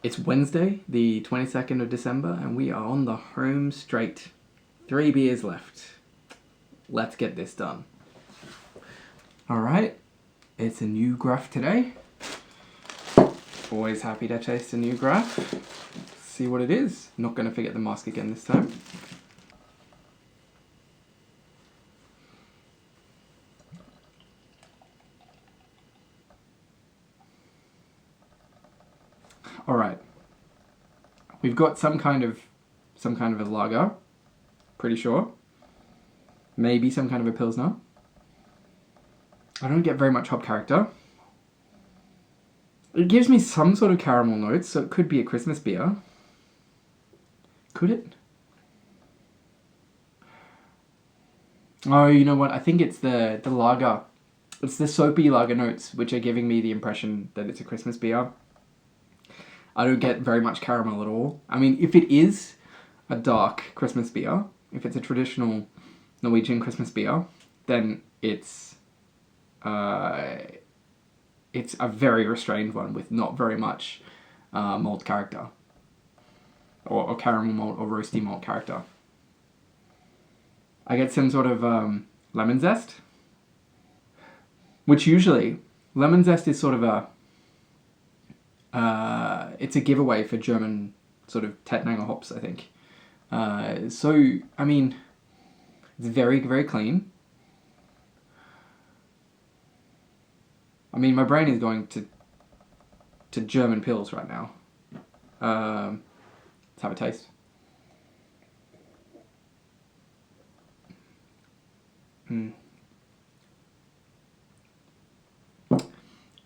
It's Wednesday, the 22nd of December, and we are on the home straight. 3 beers left. Let's get this done. Alright, it's a new Graff today. Always happy to taste a new Graff. See what it is. Not going to forget the mask again this time. Alright. We've got some kind of a lager. Pretty sure. Maybe some kind of a pilsner. I don't get very much hop character. It gives me some sort of caramel notes, so it could be a Christmas beer. Could it? Oh, you know what? I think it's the lager. It's the soapy lager notes, which are giving me the impression that it's a Christmas beer. I don't get very much caramel at all. I mean, if it is a dark Christmas beer, if it's a traditional Norwegian Christmas beer, then it's a very restrained one with not very much malt character. Or caramel malt or roasty malt character. I get some sort of lemon zest. Which usually, lemon zest is sort of it's a giveaway for German sort of Tettnanger hops, I think. So, I mean, it's very, very clean. I mean, my brain is going to German pills right now. Let's have a taste.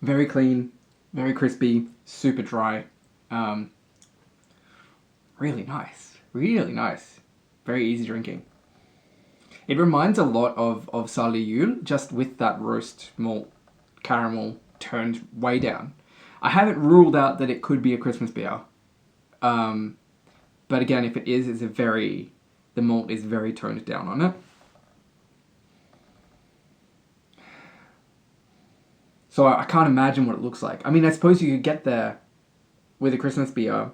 Very clean, very crispy, super dry. Really nice. Really nice. Very easy drinking. It reminds a lot of Salikatt, just with that roast malt caramel turned way down. I haven't ruled out that it could be a Christmas beer. But again, if it is, the malt is very toned down on it. So I can't imagine what it looks like. I mean, I suppose you could get there with a Christmas beer.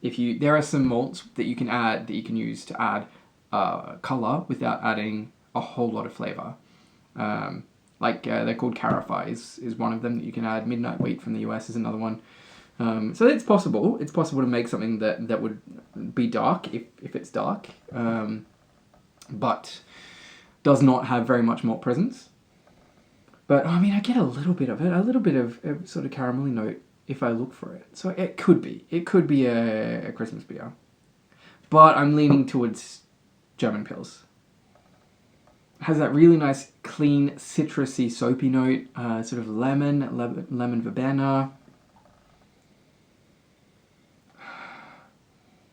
There are some malts that you can add, that you can use to add colour without adding a whole lot of flavour. They're called Carafai is one of them that you can add. Midnight Wheat from the US is another one. So it's possible. It's possible to make something that would be dark if it's dark, but does not have very much malt presence. But I mean, I get a little bit of it, a little bit of a sort of caramelly note if I look for it. So it could be a Christmas beer, but I'm leaning towards German pils. Has that really nice, clean, citrusy, soapy note, sort of lemon verbena.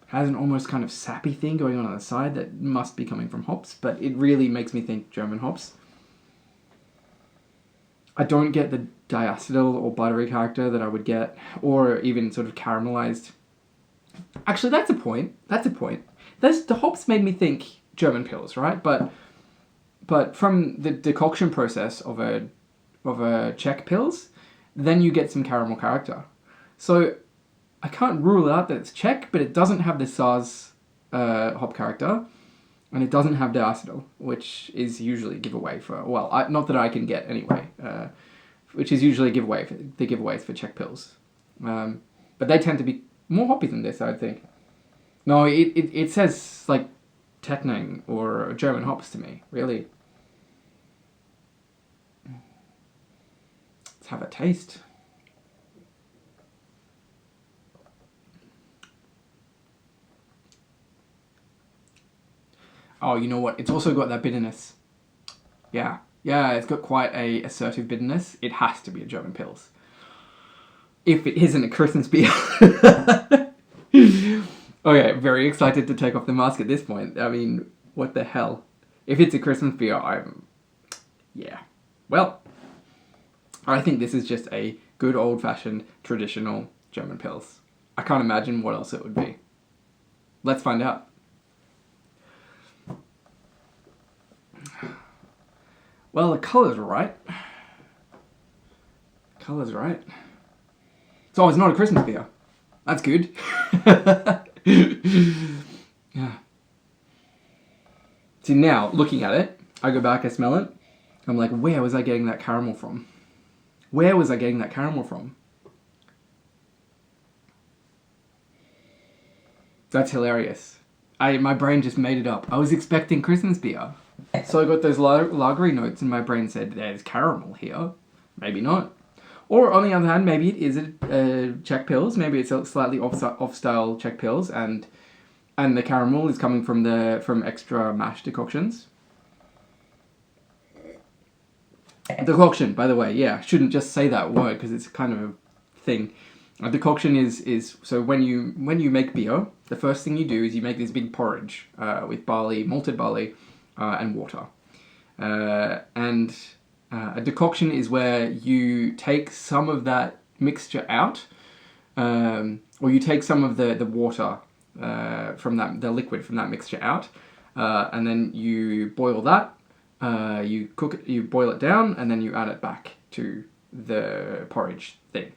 Has an almost kind of sappy thing going on the side that must be coming from hops, but it really makes me think German hops. I don't get the diacetyl or buttery character that I would get, or even sort of caramelized. Actually, that's a point. The hops made me think German pils, right? But from the decoction process of a Czech pils, then you get some caramel character. So I can't rule out that it's Czech, but it doesn't have the Saaz hop character, and it doesn't have diacetyl, which is usually a giveaway for, not that I can get anyway, which is usually the giveaways for Czech pils. But they tend to be more hoppy than this, I would think. No, it says like Tettnang or German hops to me, really. Let's have a taste. Oh, you know what? It's also got that bitterness. Yeah, it's got quite a assertive bitterness. It has to be a German pils. If it isn't a Christmas beer. Okay, very excited to take off the mask at this point. I mean, what the hell? If it's a Christmas beer, Well, I think this is just a good old-fashioned, traditional German pils. I can't imagine what else it would be. Let's find out. Well, the colour's right. So it's not a Christmas beer. That's good. Yeah. See, now, looking at it, I go back, I smell it. I'm like, where was I getting that caramel from? Where was I getting that caramel from? That's hilarious. My brain just made it up. I was expecting Christmas beer. So I got those lagery notes and my brain said, there's caramel here. Maybe not. Or on the other hand, maybe it is a Czech Pils. Maybe it's a slightly off-style Czech Pils and the caramel is coming from extra mash decoctions. Decoction, by the way, yeah, shouldn't just say that word because it's kind of a thing. A decoction is so when you make beer, the first thing you do is you make this big porridge with barley, malted barley, and water. And a decoction is where you take some of that mixture out, or you take some of the water from the liquid from that mixture out, and then you boil that. You cook it, you boil it down, and then you add it back to the porridge thing.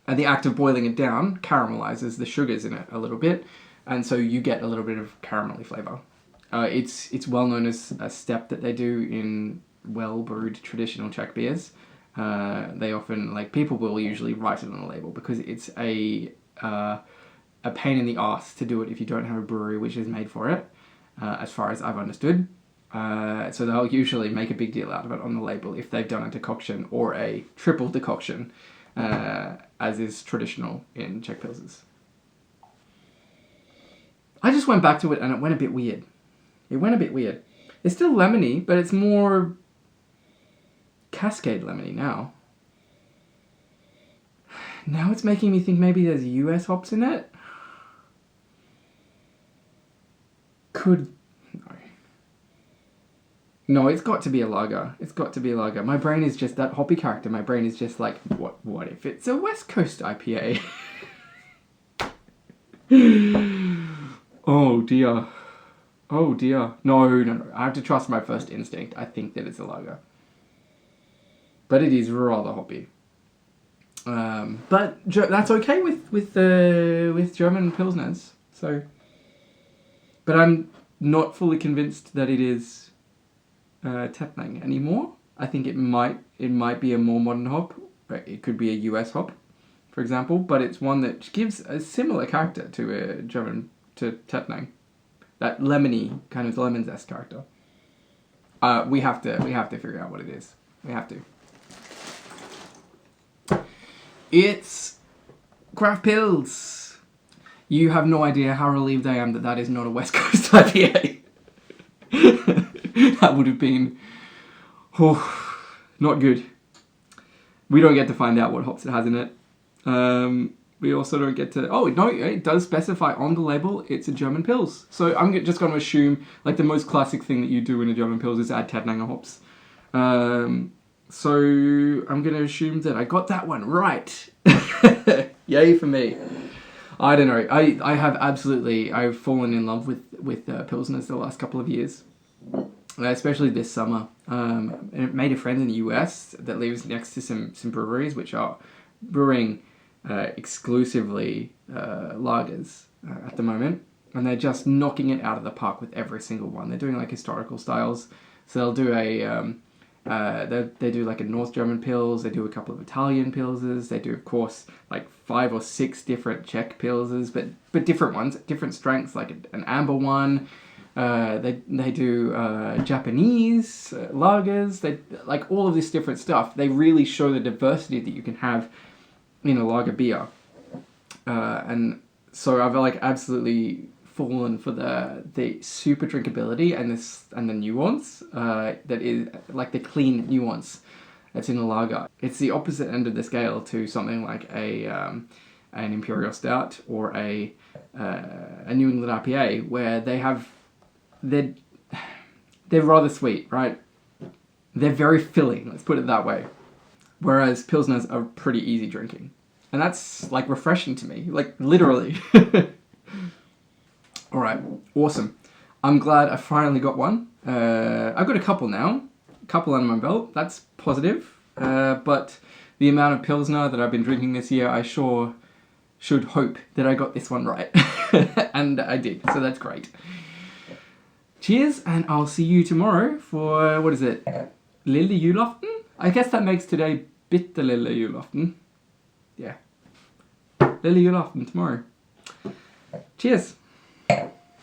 And the act of boiling it down caramelizes the sugars in it a little bit, and so you get a little bit of caramelly flavor. It's well known as a step that they do in well-brewed traditional Czech beers. They often, people will usually write it on the label because it's a pain in the arse to do it if you don't have a brewery which is made for it, as far as I've understood. So they'll usually make a big deal out of it on the label if they've done a decoction or a triple decoction, as is traditional in Czech Pilsers. I just went back to it and it went a bit weird. It's still lemony, but it's more Cascade lemony now. Now it's making me think maybe there's US hops in it. No, it's got to be a lager. My brain is just that hoppy character. My brain is just like, what if it's a West Coast IPA? Oh dear. No. I have to trust my first instinct. I think that it's a lager. But it is rather hoppy. But that's okay with German Pilsners. So, but I'm not fully convinced that it is Tettnang anymore. I think it might be a more modern hop. It could be a US hop, for example, but it's one that gives a similar character to Tettnang. That lemony kind of lemon zest character. We have to figure out what it is. We have to. It's Graff Pils. You have no idea how relieved I am that is not a West Coast IPA. That would have been not good. We don't get to find out what hops it has in it. We also don't get to... Oh, no, it does specify on the label it's a German Pils. So I'm just going to assume, the most classic thing that you do in a German Pils is add Tettnanger hops. So I'm going to assume that I got that one right. Yay for me. I don't know. I've fallen in love with Pilsners the last couple of years. Especially this summer. And I made a friend in the US that lives next to some breweries which are brewing exclusively lagers at the moment, and they're just knocking it out of the park with every single one. They're doing historical styles, so they'll do they do a North German Pils, they do a couple of Italian Pilsers, they do of course 5 or 6 different Czech Pilsers, but different ones, different strengths, an amber one. They do Japanese lagers. They all of this different stuff. They really show the diversity that you can have in a lager beer, and so I've absolutely fallen for the super drinkability and the nuance that is the clean nuance that's in a lager. It's the opposite end of the scale to something like an Imperial Stout or a New England IPA, where they're rather sweet, right? They're very filling, let's put it that way. Whereas Pilsners are pretty easy drinking. And that's refreshing to me, literally. Alright, awesome. I'm glad I finally got one. I've got a couple now. A couple under my belt, that's positive. But the amount of Pilsner that I've been drinking this year, I sure should hope that I got this one right. And I did, so that's great. Cheers, and I'll see you tomorrow for, what is it? Lille julaften? I guess that makes today bitte lille julaften. Yeah. Lille julaften tomorrow. Cheers.